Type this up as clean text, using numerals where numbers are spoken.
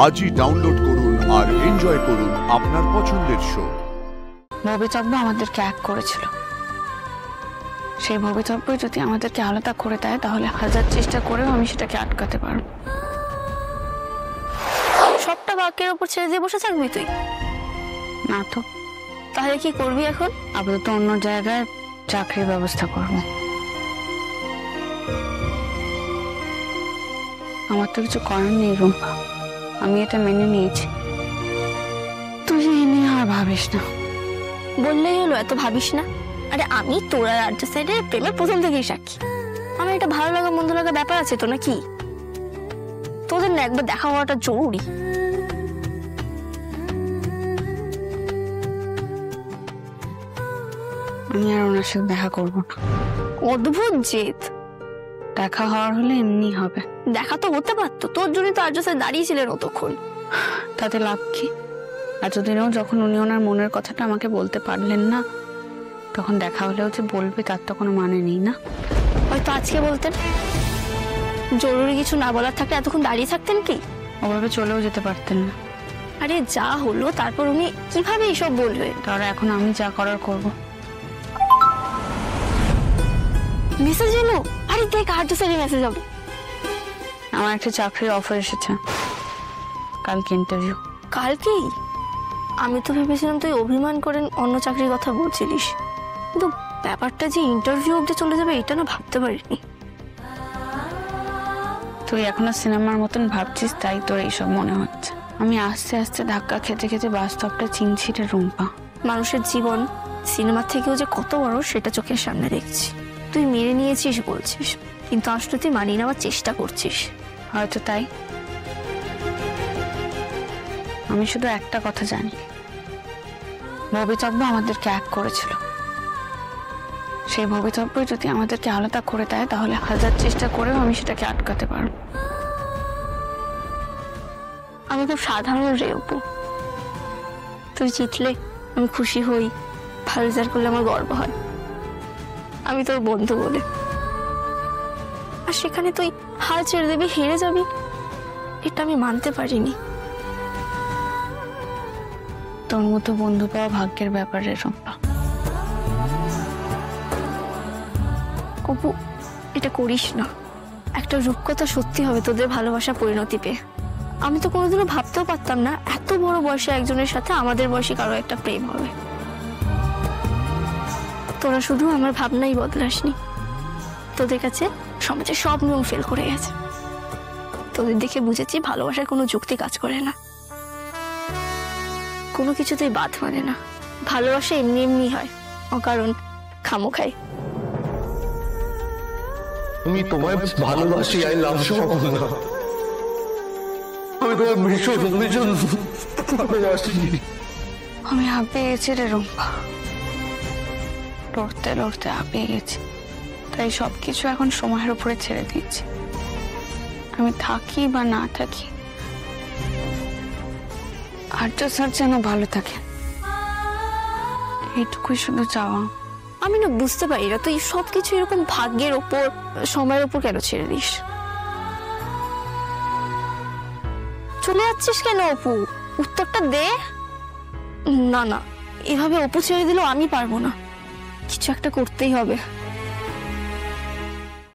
আজই ডাউনলোড করুন আর এনজয় করুন আপনার পছন্দের শো। ভবিতব্য আমাদেরকে এক করেছিল, সেই ভবিতব্য যদি আমাদেরকে আলাদা করে দেয় তাহলে হাজার চেষ্টা করেও আমি সেটাকে আটকাতে পারবো। সবটা বাক্যের উপর ছেড়ে দিয়ে বসে থাকবি তুই? না তো, তাহলে কি করবি এখন? আপাতত অন্য জায়গায় চাকরির ব্যবস্থা করবো। আমার তো কিছু করার নেই রুম্পা, আমি এটা মেনে নিয়েছি। তুই এই নিয়ে আর ভাবিস না। বললেই হলো, এত ভাবিস না। আরে আমি তোর আর আর্য সাইডের প্রেমের প্রথম থেকেই সাক্ষী। আমার এটা ভালো লাগা মন্দ লাগা ব্যাপার আছে তো নাকি? তোদের না একবার দেখা হওয়াটা জরুরি। আমি আর ওনার সাথে দেখা করবো না। অদ্ভুত জেদ। দেখা হওয়ার হলে এমনি হবে। দেখা তো হতে পারতো, তোর জন্য তো আর্য সাইড দাঁড়িয়েছিলেন অতক্ষণ। তাতে লাভ কি? এতদিনেও যখন উনি ওনার মনের কথাটা আমাকে বলতে পারলেন না, তখন দেখা হলেও যে বলবে তার তো কোনো মানে নেই না? হয়তো আজকে বলতেন। জরুরি কিছু না বলার থাকলে এতক্ষণ দাঁড়িয়ে থাকতেন কি? ওভাবে চলেও যেতে পারতেন না। আরে যা হলো তারপর উনি কিভাবে এইসব বলবে? তাহলে এখন আমি যা করার করবো। মেসেজ এলো? আরে দেখ, আর্য সাইডে মেসেজ হবে। আমার একটা চাকরির অফার এসেছে, কালকে ইন্টারভিউ। কালকেই? আমি তো ভেবেছিলাম তুই অভিমান করে অন্য চাকরির কথা বলছিলিস, কিন্তু ব্যাপারটা যে ইন্টারভিউ অবধি চলে যাবে এটা না ভাবতে পারিনি। তুই এখনো সিনেমার মতন ভাবছিস, তাই তোর এইসব মনে হচ্ছে। আমি আস্তে আস্তে ধাক্কা খেতে খেতে বাস্তবটা চিনছি রে রুম্পা। মানুষের জীবন সিনেমার থেকেও যে কত বড় সেটা চোখের সামনে দেখছি। তুই মেনে নিয়েছিস বলছিস, কিন্তু আসলে তুই মানিয়ে নেওয়ার চেষ্টা করছিস। হয়তো তাই। আমি শুধু একটা কথা জানি, ভবিতব্য আমাদেরকে এক করেছিল, সেই ভবিতব্য যদি আমাদেরকে আলাদা করে দেয় তাহলে হাজার চেষ্টা করেও আমি সেটাকে আটকাতে পারবো। আমি খুব সাধারণ রে অপু। তুই জিতলে আমি খুশি হই, ভালো রেজাল্ট করলে আমার গর্ব হয়, আমি তোর বন্ধু বলে। আর সেখানে তুই হাল ছেড়ে দেবি, হেরে যাবি, এটা আমি মানতে পারিনি। তোর মতো বন্ধু পাওয়া ভাগ্যের ব্যাপারে রুম্পা। অপু, এটা করিস না। একটা রূপকথা সত্যি হবে তোদের ভালোবাসা পরিণতি পেয়ে। আমি তো কোনোদিনও ভাবতেও পারতাম না এত বড় বয়সে একজনের সাথে আমাদের বয়সী কারো একটা প্রেম হবে। তোরা শুধু আমার ভাবনাই বদলাসনি, তোদের কাছে সমাজের সব নিয়ম ফেল করে গেছে। তোদের দেখে বুঝেছি ভালোবাসার কোনো যুক্তি কাজ করে না, কোনো কিছুতেই বাদ মানে না। ভালোবাসা এমনি এমনি হয়, অকারণ খামোখাই। আমি তোমায় ভালোবাসি, আই লাভ ইউ। আমি তোমায় ভীষণ ভীষণ ভালোবাসি। আমি হাঁপিয়ে গেছি রে রুম্পা, লড়তে লড়তে হাঁপিয়ে গেছি। তাই সবকিছু এখন সময়ের উপরে ছেড়ে দিয়েছি। আমি থাকি বা না থাকি, আর্য স্যার যেন ভালো থাকে, এইটুকুই শুধু চাওয়া। আমি না বুঝতে পারি না তুই সবকিছু এরকম ভাগ্যের ওপর, সময়ের ওপর কেন ছেড়ে দিস? চলে যাচ্ছিস কেন অপু? উত্তরটা দে। না না, এভাবে অপু ছেড়ে দিলেও আমি পারবো না, কিছু একটা করতেই হবে।